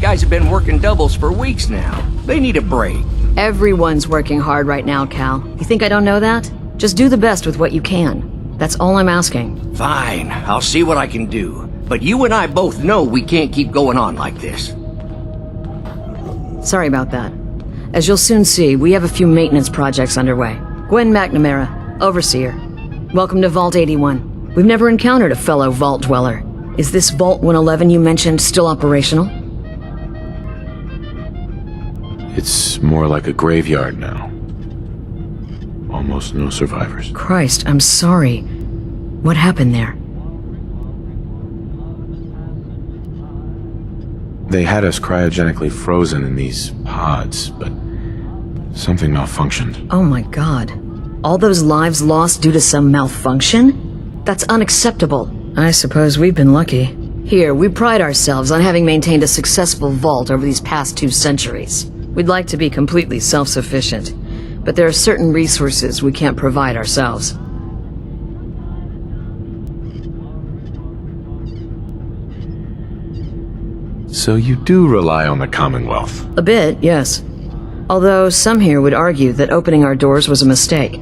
Guys have been working doubles for weeks now. They need a break. Everyone's working hard right now, Cal. You think I don't know that? Just do the best with what you can. That's all I'm asking. Fine, I'll see what I can do. But you and I both know we can't keep going on like this. Sorry about that. As you'll soon see, we have a few maintenance projects underway. Gwen McNamara, Overseer. Welcome to Vault 81. We've never encountered a fellow Vault Dweller. Is this Vault 111 you mentioned still operational? It's more like a graveyard now. Almost no survivors. Christ, I'm sorry. What happened there? They had us cryogenically frozen in these pods, but something malfunctioned. Oh my god. All those lives lost due to some malfunction? That's unacceptable. I suppose we've been lucky. Here, we pride ourselves on having maintained a successful vault over these past 2 centuries. We'd like to be completely self-sufficient, but there are certain resources we can't provide ourselves. So you do rely on the Commonwealth? A bit, yes. Although some here would argue that opening our doors was a mistake.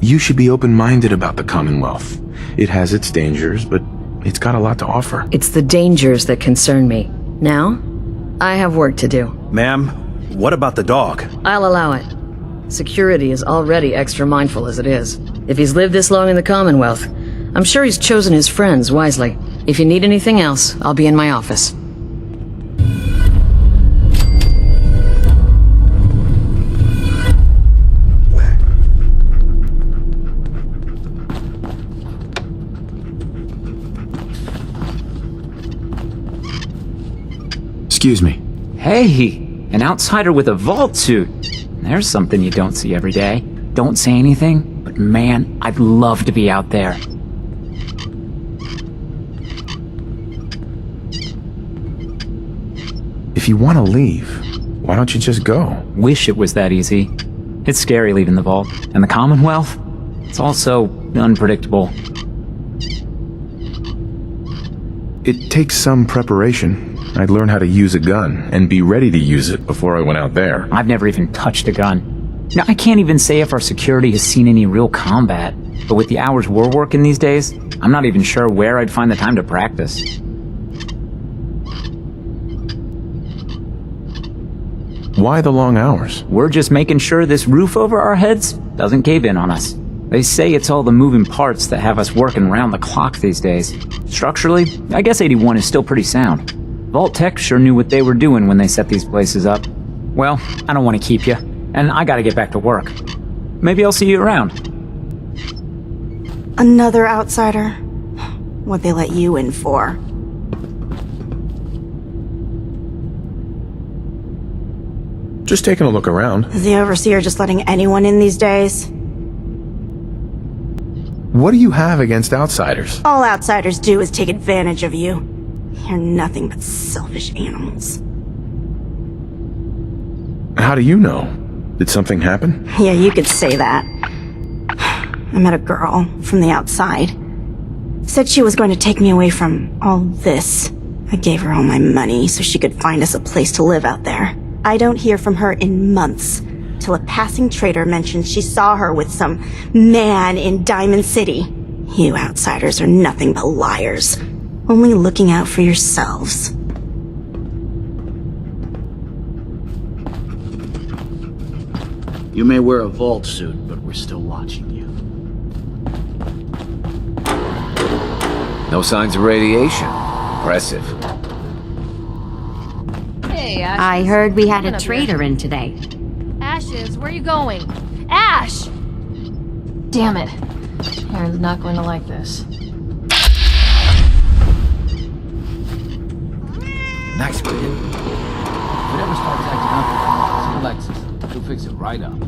You should be open-minded about the Commonwealth. It has its dangers, but it's got a lot to offer. It's the dangers that concern me. Now, I have work to do. Ma'am, what about the dog? I'll allow it. Security is already extra mindful as it is. If he's lived this long in the Commonwealth, I'm sure he's chosen his friends wisely. If you need anything else, I'll be in my office. Excuse me. Hey, an outsider with a vault suit. There's something you don't see every day. Don't say anything, but man, I'd love to be out there. If you want to leave, why don't you just go? Wish it was that easy. It's scary leaving the vault. And the Commonwealth? It's also unpredictable. It takes some preparation. I'd learn how to use a gun and be ready to use it before I went out there. I've never even touched a gun. Now, I can't even say if our security has seen any real combat. But with the hours we're working these days, I'm not even sure where I'd find the time to practice. Why the long hours? We're just making sure this roof over our heads doesn't cave in on us. They say it's all the moving parts that have us working round the clock these days. Structurally, I guess 81 is still pretty sound. Vault Tech sure knew what they were doing when they set these places up. Well, I don't want to keep you, and I gotta get back to work. Maybe I'll see you around. Another outsider? What'd they let you in for? Just taking a look around. Is the Overseer just letting anyone in these days? What do you have against outsiders? All outsiders do is take advantage of you. You're nothing but selfish animals. How do you know? Did something happen? Yeah, you could say that. I met a girl from the outside. Said she was going to take me away from all this. I gave her all my money so she could find us a place to live out there. I don't hear from her in months, till a passing trader mentions she saw her with some man in Diamond City. You outsiders are nothing but liars, only looking out for yourselves. You may wear a vault suit, but we're still watching you. No signs of radiation. Impressive. Hey, Ashes. I heard we had Come a on up trader here. in today. Ashes, where are you going? Ash! Damn it. Aaron's not going to like this. Nice, kid. If it ever starts acting up, see Alexis. She'll fix it right up.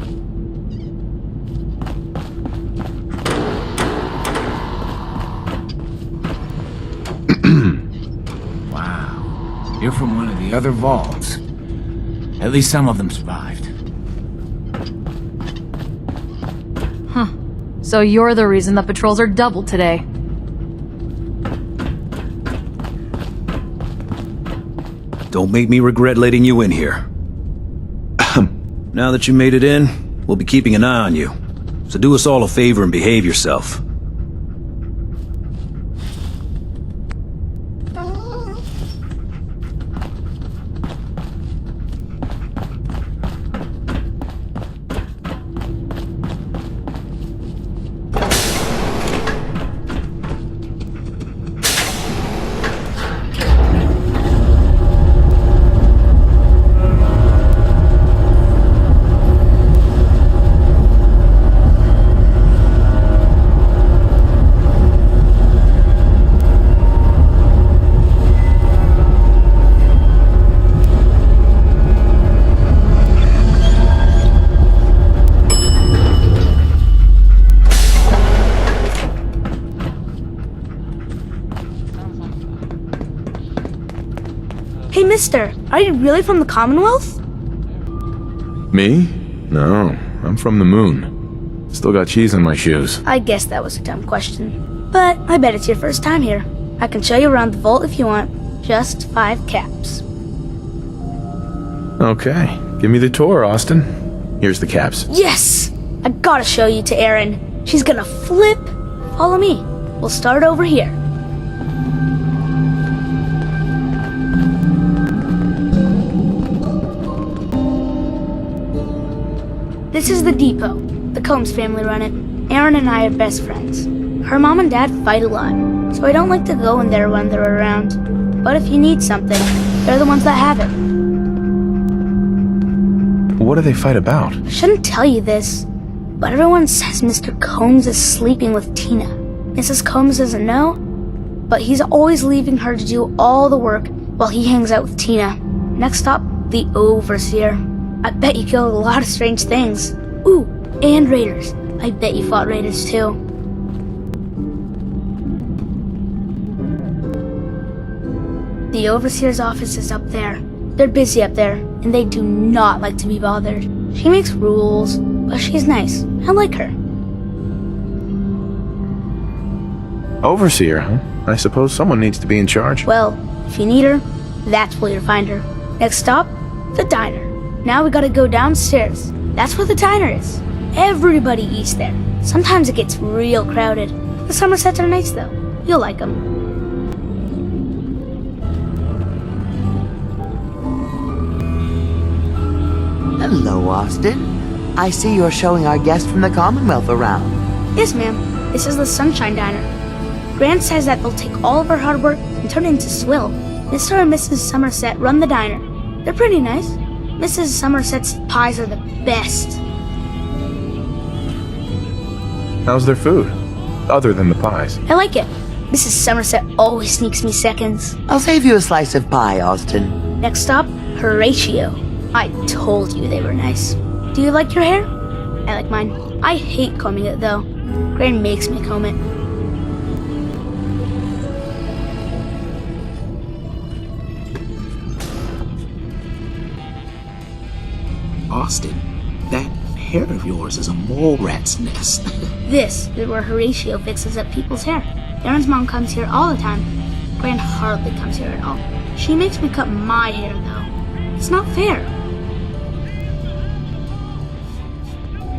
Wow. You're from one of the other vaults. At least some of them survived. So you're the reason the patrols are doubled today. Don't make me regret letting you in here. Now that you made it in, we'll be keeping an eye on you. So do us all a favor and behave yourself. Hey, mister, are you really from the Commonwealth? Me? No, I'm from the moon. Still got cheese on my shoes. I guess that was a dumb question. But I bet it's your first time here. I can show you around the vault if you want. Just 5 caps. Okay, give me the tour, Austin. Here's the caps. Yes! I gotta show you to Erin. She's gonna flip. Follow me. We'll start over here. This is the depot. The Combs family run it. Erin and I are best friends. Her mom and dad fight a lot, so I don't like to go in there when they're around. But if you need something, they're the ones that have it. What do they fight about? I shouldn't tell you this, but everyone says Mr. Combs is sleeping with Tina. Mrs. Combs doesn't know, but he's always leaving her to do all the work while he hangs out with Tina. Next stop, the Overseer. I bet you killed a lot of strange things. Ooh, and raiders. I bet you fought raiders too. The Overseer's office is up there. They're busy up there, and they do not like to be bothered. She makes rules, but she's nice. I like her. Overseer, huh? I suppose someone needs to be in charge. Well, if you need her, that's where you'll find her. Next stop, the diner. Now we gotta go downstairs. That's where the diner is. Everybody eats there. Sometimes it gets real crowded. The Somersets are nice though. You'll like them. Hello, Austin. I see you're showing our guest from the Commonwealth around. Yes, ma'am. This is the Sunshine Diner. Grant says that they'll take all of our hard work and turn it into swill. Mr. and Mrs. Somerset run the diner. They're pretty nice. Mrs. Somerset's pies are the best. How's their food? Other than the pies. I like it. Mrs. Somerset always sneaks me seconds. I'll save you a slice of pie, Austin. Next stop, Horatio. I told you they were nice. Do you like your hair? I like mine. I hate combing it though. Gran makes me comb it. Austin, that hair of yours is a mole rat's nest. This is where Horatio fixes up people's hair. Erin's mom comes here all the time. Gran hardly comes here at all. She makes me cut my hair though. It's not fair.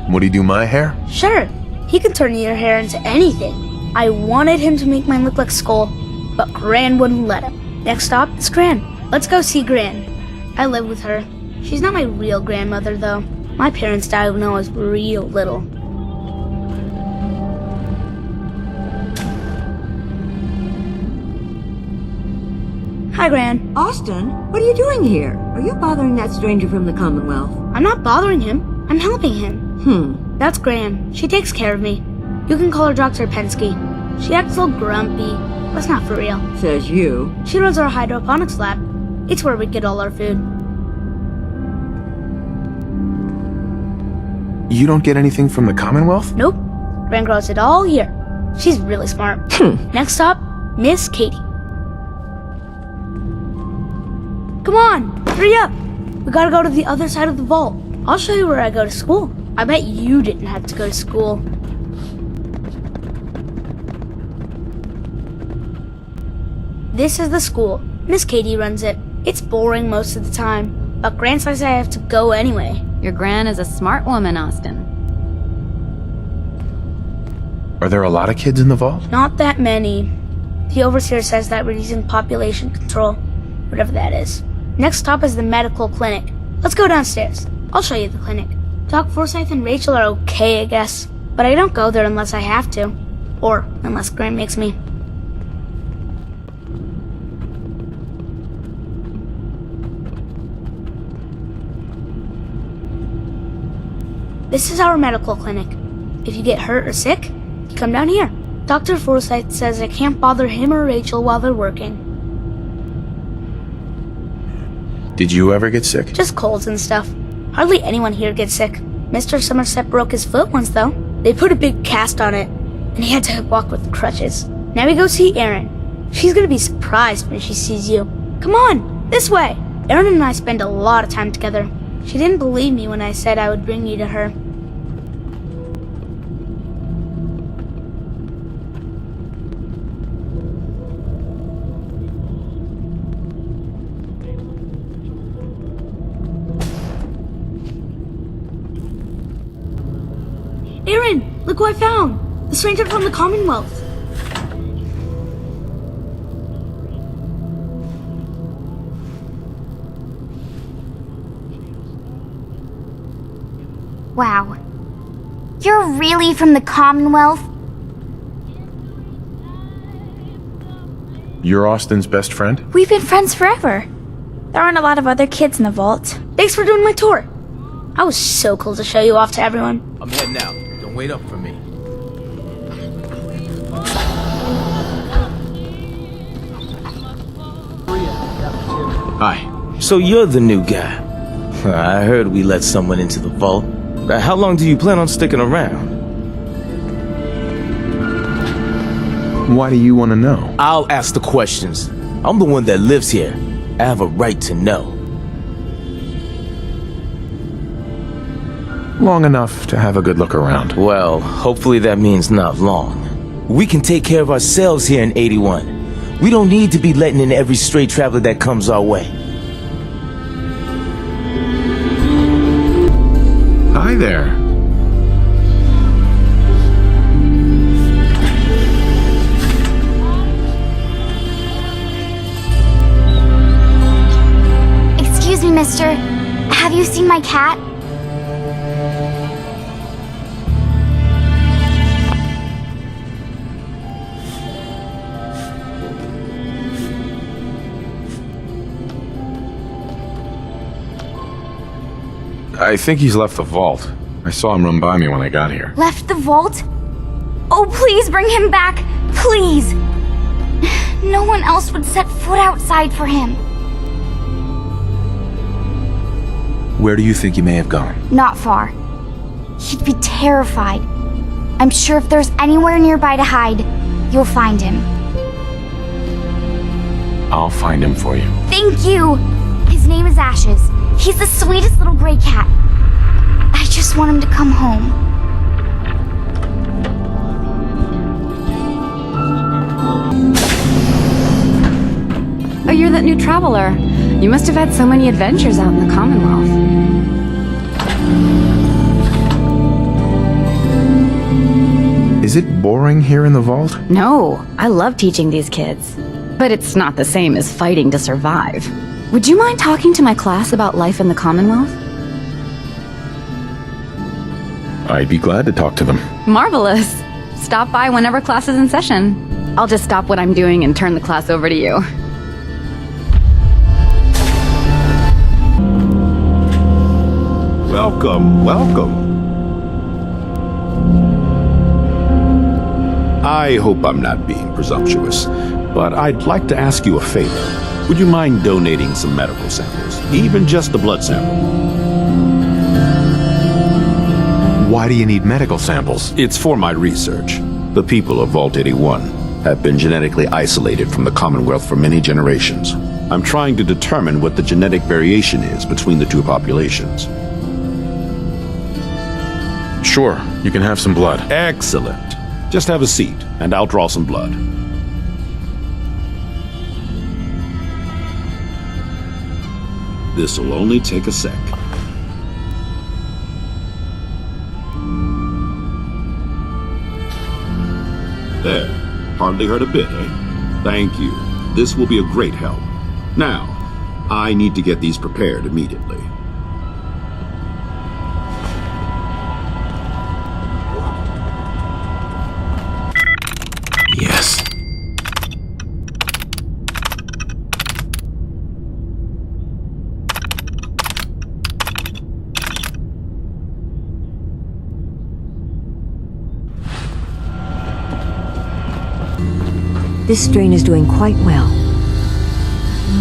Would he do my hair? Sure, he can turn your hair into anything. I wanted him to make mine look like Skull, but Gran wouldn't let him. Next stop is Gran. Let's go see Gran. I live with her. She's not my real grandmother, though. My parents died when I was real little. Hi, Gran. Austin, what are you doing here? Are you bothering that stranger from the Commonwealth? I'm not bothering him. I'm helping him. That's Gran. She takes care of me. You can call her Dr. Pensky. She acts a little grumpy. That's not for real. Says you. She runs our hydroponics lab. It's where we get all our food. You don't get anything from the Commonwealth? Nope. Gran grows it all here. She's really smart. Next stop, Miss Katie. Come on, hurry up. We gotta go to the other side of the vault. I'll show you where I go to school. I bet you didn't have to go to school. This is the school. Miss Katie runs it. It's boring most of the time, but Gran says I have to go anyway. Your Gran is a smart woman, Austin. Are there a lot of kids in the vault? Not that many. The overseer says that we're using population control, whatever that is. Next stop is the medical clinic. Let's go downstairs. I'll show you the clinic. Doc Forsyth and Rachel are okay, I guess. But I don't go there unless I have to. Or unless Grant makes me. This is our medical clinic. If you get hurt or sick, you come down here. Dr. Forsyth says I can't bother him or Rachel while they're working. Did you ever get sick? Just colds and stuff. Hardly anyone here gets sick. Mr. Somerset broke his foot once, though. They put a big cast on it, and he had to walk with crutches. Now we go see Erin. She's gonna be surprised when she sees you. Come on, this way! Erin and I spend a lot of time together. She didn't believe me when I said I would bring you to her. Erin, look who I found! The stranger from the Commonwealth. Wow. You're really from the Commonwealth? You're Austin's best friend? We've been friends forever. There aren't a lot of other kids in the vault. Thanks for doing my tour. I was so cool to show you off to everyone. I'm heading out. Don't wait up for me. Hi. So you're the new guy. I heard we let someone into the vault. How long do you plan on sticking around? Why do you want to know? I'll ask the questions. I'm the one that lives here. I have a right to know. Long enough to have a good look around. Well, hopefully that means not long. We can take care of ourselves here in 81. We don't need to be letting in every stray traveler that comes our way. Hi there. Excuse me, mister. Have you seen my cat? I think he's left the vault. I saw him run by me when I got here. Left the vault? Oh, please bring him back. Please. No one else would set foot outside for him. Where do you think he may have gone? Not far. He'd be terrified. I'm sure if there's anywhere nearby to hide, you'll find him. I'll find him for you. Thank you. His name is Ashes. He's the sweetest little gray cat. I just want him to come home. Oh, you're that new traveler. You must have had so many adventures out in the Commonwealth. Is it boring here in the vault? No, I love teaching these kids. But it's not the same as fighting to survive. Would you mind talking to my class about life in the Commonwealth? I'd be glad to talk to them. Marvelous. Stop by whenever class is in session. I'll just stop what I'm doing and turn the class over to you. Welcome, welcome. I hope I'm not being presumptuous, but I'd like to ask you a favor. Would you mind donating some medical samples? Even just a blood sample. Why do you need medical samples? It's for my research. The people of Vault 81 have been genetically isolated from the Commonwealth for many generations. I'm trying to determine what the genetic variation is between the two populations. Sure, you can have some blood. Excellent. Just have a seat, and I'll draw some blood. This'll only take a sec. There. Hardly hurt a bit, eh? Thank you. This will be a great help. Now, I need to get these prepared immediately. Yes. This strain is doing quite well.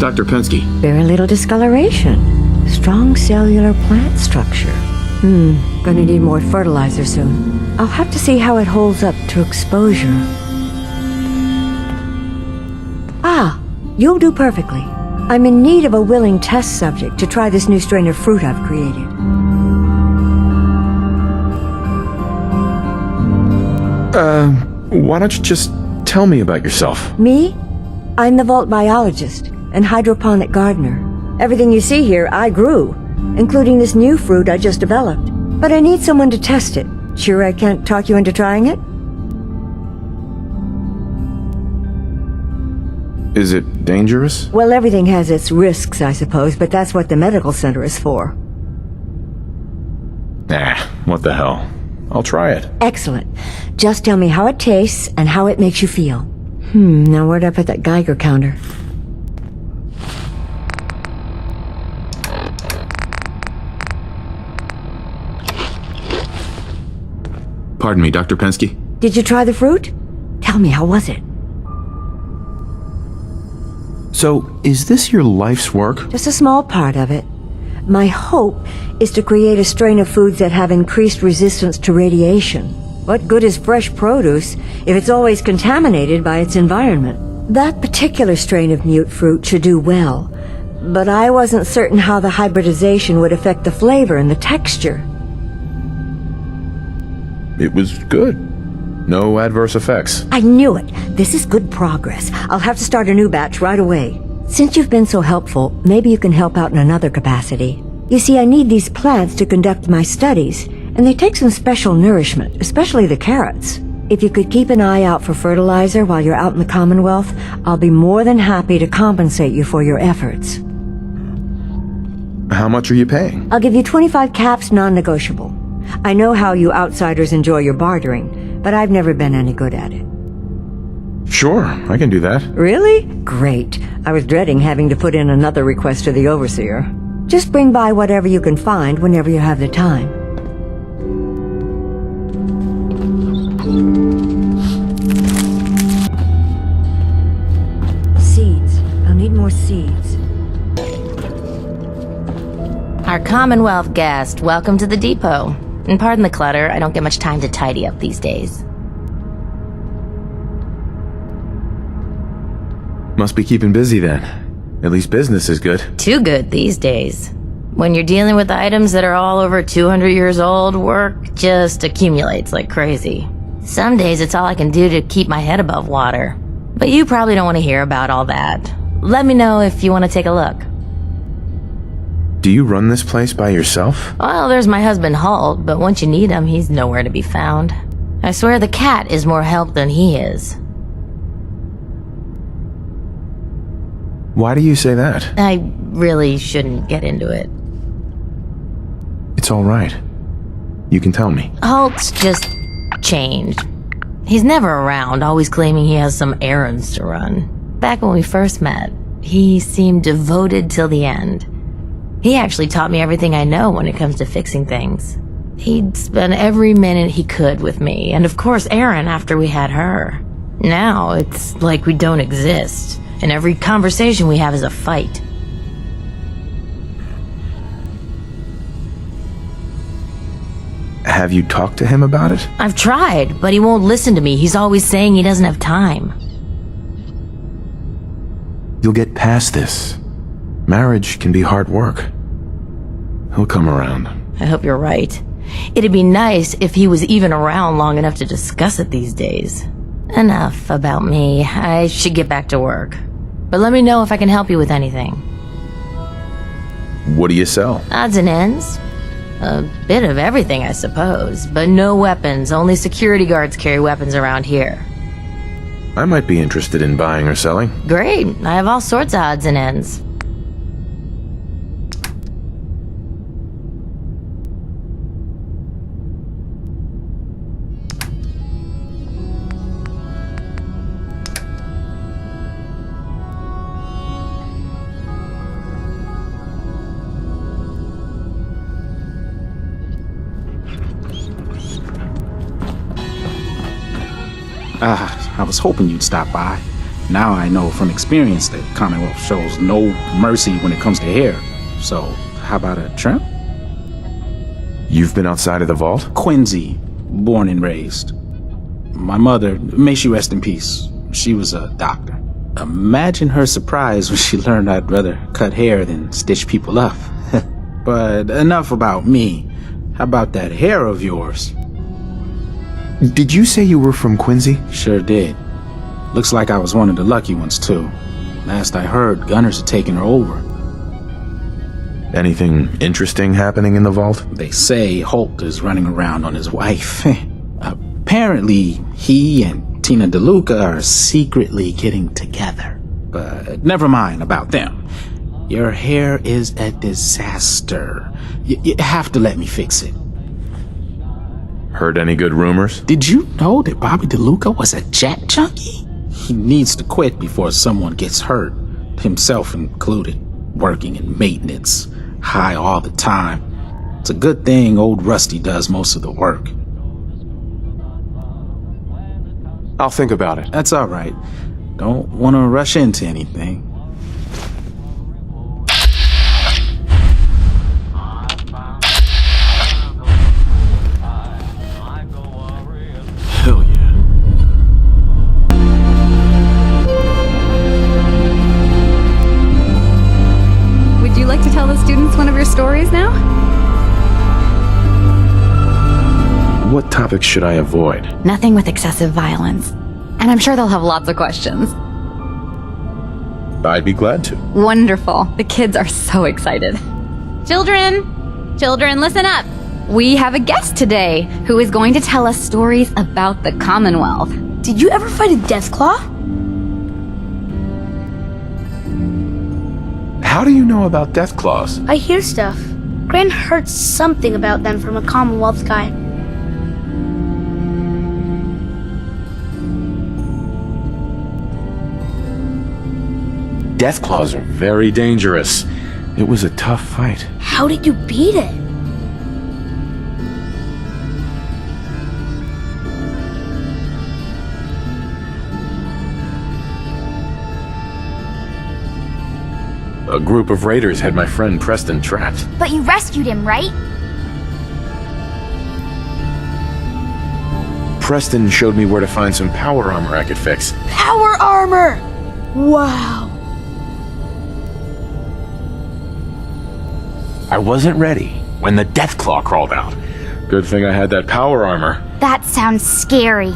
Dr. Pensky. Very little discoloration. Strong cellular plant structure. Gonna need more fertilizer soon. I'll have to see how it holds up to exposure. Ah, you'll do perfectly. I'm in need of a willing test subject to try this new strain of fruit I've created. Why don't you just tell me about yourself? Me? I'm the vault biologist and hydroponic gardener. Everything you see here, I grew, including this new fruit I just developed. But I need someone to test it. Sure I can't talk you into trying it? Is it dangerous? Well, everything has its risks, I suppose, but that's what the medical center is for. Nah, what the hell. I'll try it. Excellent. Just tell me how it tastes and how it makes you feel. Now where'd I put that Geiger counter? Pardon me, Dr. Pensky? Did you try the fruit? Tell me, how was it? So, is this your life's work? Just a small part of it. My hope is to create a strain of foods that have increased resistance to radiation. What good is fresh produce if it's always contaminated by its environment? That particular strain of mute fruit should do well, but I wasn't certain how the hybridization would affect the flavor and the texture. It was good. No adverse effects. I knew it. This is good progress. I'll have to start a new batch right away. Since you've been so helpful, maybe you can help out in another capacity. You see, I need these plants to conduct my studies, and they take some special nourishment, especially the carrots. If you could keep an eye out for fertilizer while you're out in the Commonwealth, I'll be more than happy to compensate you for your efforts. How much are you paying? I'll give you 25 caps non-negotiable. I know how you outsiders enjoy your bartering, but I've never been any good at it. Sure, I can do that. Really? Great. I was dreading having to put in another request to the overseer. Just bring by whatever you can find whenever you have the time. Seeds. I'll need more seeds. Our Commonwealth guest, welcome to the depot. And pardon the clutter, I don't get much time to tidy up these days. Must be keeping busy then. At least business is good. Too good these days. When you're dealing with items that are all over 200 years old, work just accumulates like crazy. Some days it's all I can do to keep my head above water. But you probably don't want to hear about all that. Let me know if you want to take a look. Do you run this place by yourself? Well, there's my husband Holt, but once you need him, he's nowhere to be found. I swear the cat is more help than he is. Why do you say that? I really shouldn't get into it. It's all right. You can tell me. Holt's just changed. He's never around, always claiming he has some errands to run. Back when we first met, he seemed devoted till the end. He actually taught me everything I know when it comes to fixing things. He'd spend every minute he could with me, and of course Erin after we had her. Now, it's like we don't exist, and every conversation we have is a fight. Have you talked to him about it? I've tried, but he won't listen to me. He's always saying he doesn't have time. You'll get past this. Marriage can be hard work. He'll come around. I hope you're right. It'd be nice if he was even around long enough to discuss it these days. Enough about me. I should get back to work. But let me know if I can help you with anything. What do you sell? Odds and ends. A bit of everything, I suppose, but no weapons. Only security guards carry weapons around here. I might be interested in buying or selling. Great. I have all sorts of odds and ends. I was hoping you'd stop by. Now I know from experience that Commonwealth shows no mercy when it comes to hair. So, how about a trim? You've been outside of the vault? Quincy, born and raised. My mother, may she rest in peace, she was a doctor. Imagine her surprise when she learned I'd rather cut hair than stitch people up. But enough about me. How about that hair of yours? Did you say you were from Quincy? Sure did. Looks like I was one of the lucky ones, too. Last I heard, gunners had taken her over. Anything interesting happening in the vault? They say Holt is running around on his wife. Apparently, he and Tina DeLuca are secretly getting together. But never mind about them. Your hair is a disaster. You have to let me fix it. Heard any good rumors? Did you know that Bobby DeLuca was a jet junkie? He needs to quit before someone gets hurt, himself included, working in maintenance, high all the time. It's a good thing old Rusty does most of the work. I'll think about it. That's all right. Don't want to rush into anything. Hell yeah. Would you like to tell the students one of your stories now? What topics should I avoid? Nothing with excessive violence. And I'm sure they'll have lots of questions. I'd be glad to. Wonderful. The kids are so excited. Children! Children, listen up! We have a guest today who is going to tell us stories about the Commonwealth. Did you ever fight a Deathclaw? How do you know about Deathclaws? I hear stuff. Gran heard something about them from a Commonwealth guy. Deathclaws are very dangerous. It was a tough fight. How did you beat it? A group of raiders had my friend Preston trapped. But you rescued him, right? Preston showed me where to find some power armor I could fix. Power armor! Wow. I wasn't ready when the Deathclaw crawled out. Good thing I had that power armor. That sounds scary.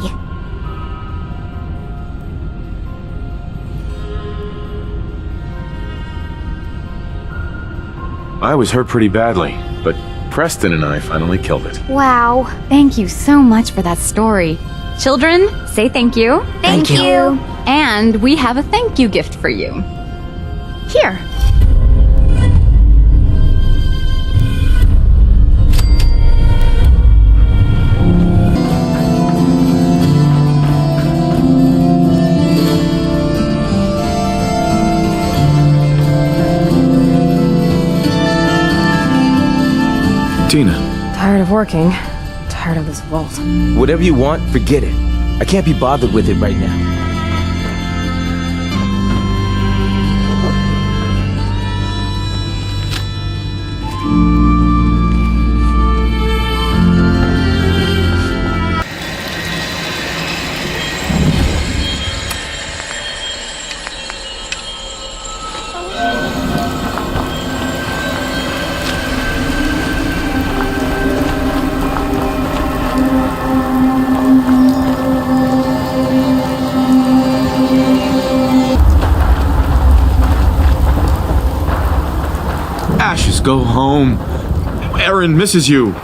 I was hurt pretty badly, but Preston and I finally killed it. Wow. Thank you so much for that story. Children, say thank you. Thank you. And we have a thank you gift for you. Here. Tina. Tired of working. Tired of this vault. Whatever you want, forget it. I can't be bothered with it right now. Ashes, go home. Aaron misses you.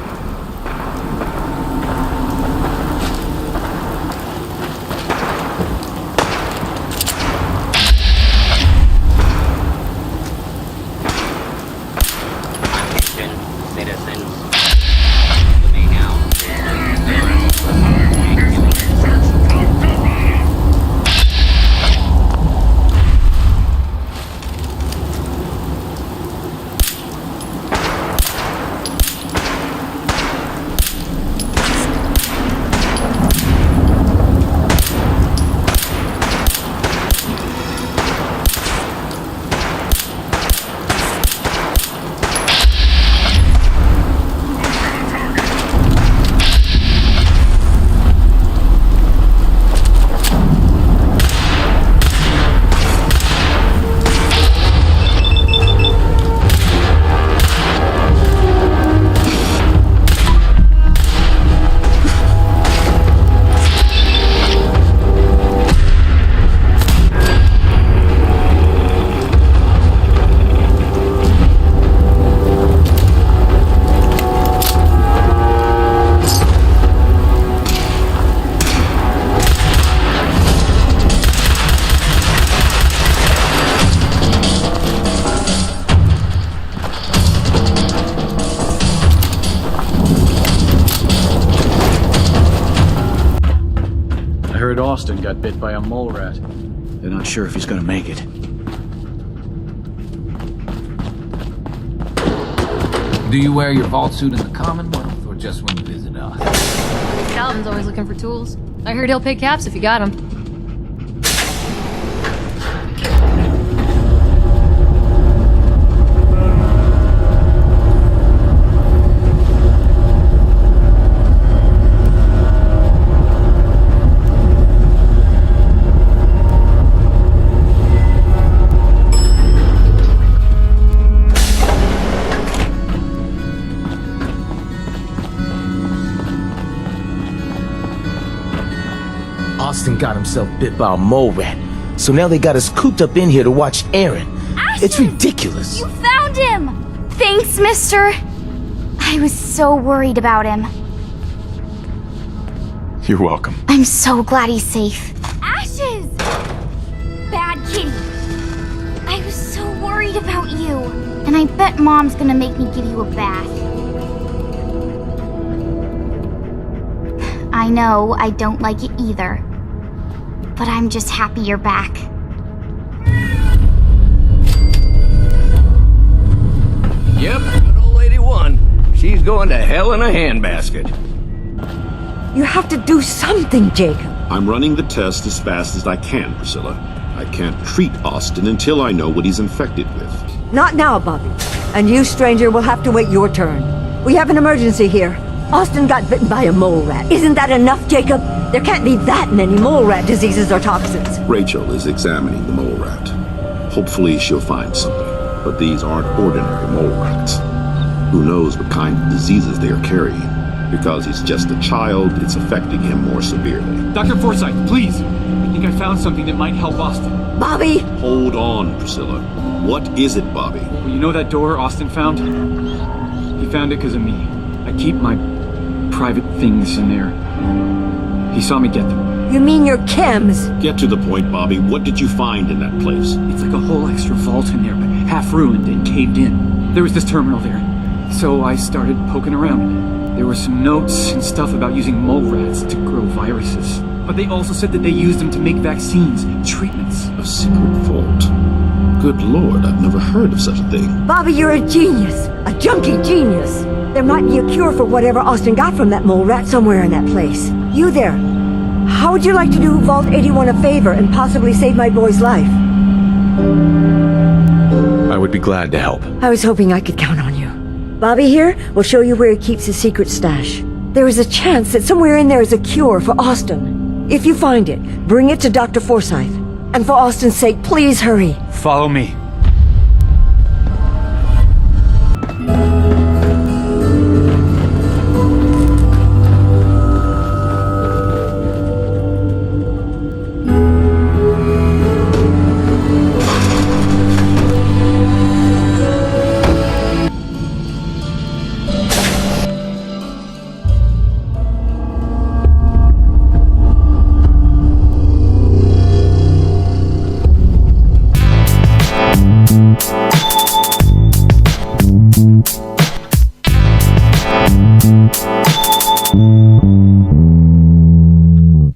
Austin got bit by a mole rat. They're not sure if he's gonna make it. Do you wear your vault suit in the Commonwealth, or just when you visit us? Calvin's always looking for tools. I heard he'll pay caps if you got them. Austin got himself bit by a mole rat, so now they got us cooped up in here to watch Aaron. Ashes! It's ridiculous. You found him! Thanks, mister. I was so worried about him. You're welcome. I'm so glad he's safe. Ashes! Bad kitty. I was so worried about you. And I bet Mom's gonna make me give you a bath. I know I don't like it either. But I'm just happy you're back. Yep, good old lady won. She's going to hell in a handbasket. You have to do something, Jacob. I'm running the test as fast as I can, Priscilla. I can't treat Austin until I know what he's infected with. Not now, Bobby. And you, stranger, will have to wait your turn. We have an emergency here. Austin got bitten by a mole rat. Isn't that enough, Jacob? There can't be that many mole rat diseases or toxins. Rachel is examining the mole rat. Hopefully she'll find something. But these aren't ordinary mole rats. Who knows what kind of diseases they are carrying? Because he's just a child, it's affecting him more severely. Dr. Forsyth, please! I think I found something that might help Austin. Bobby! Hold on, Priscilla. What is it, Bobby? Well, you know that door Austin found? He found it because of me. I keep my private things in there. He saw me get them. You mean your chems? Get to the point, Bobby. What did you find in that place? It's like a whole extra vault in there, but half ruined and caved in. There was this terminal there, so I started poking around in it. There were some notes and stuff about using mole rats to grow viruses. But they also said that they used them to make vaccines, treatments. A secret vault. Good Lord, I've never heard of such a thing. Bobby, you're a genius. A junkie genius. There might be a cure for whatever Austin got from that mole rat somewhere in that place. You there. How would you like to do Vault 81 a favor and possibly save my boy's life? I would be glad to help. I was hoping I could count on you. Bobby here will show you where he keeps his secret stash. There is a chance that somewhere in there is a cure for Austin. If you find it, bring it to Dr. Forsyth. And for Austin's sake, please hurry. Follow me.